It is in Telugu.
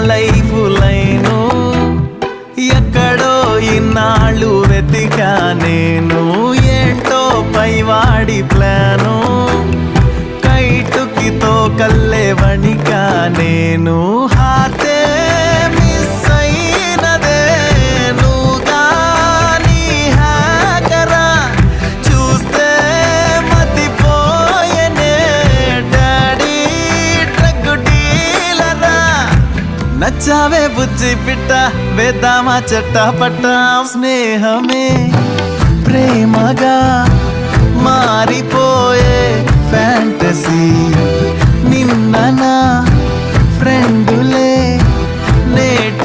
లైఫ్ లైను ఎక్కడో ఇన్నాళ్ళు వెతికా నేను ఏంటో పైవాడి ప్లాను కైటుకితో కల్లే వణికా నేను హాతే మిస్ అయినదే నువ్వుగా నీ హ్యాకరా చూస్తే మతిపోయనే డాడీ డ్రగ్ డీలరా నచ్చావే బుజ్జి పిట్ట వేద్దామా చట్టపట్ట స్నేహమే ప్రేమగా మారిపోయే ఫ్యాంటసీ నిన్న నా ఫ్రెండులే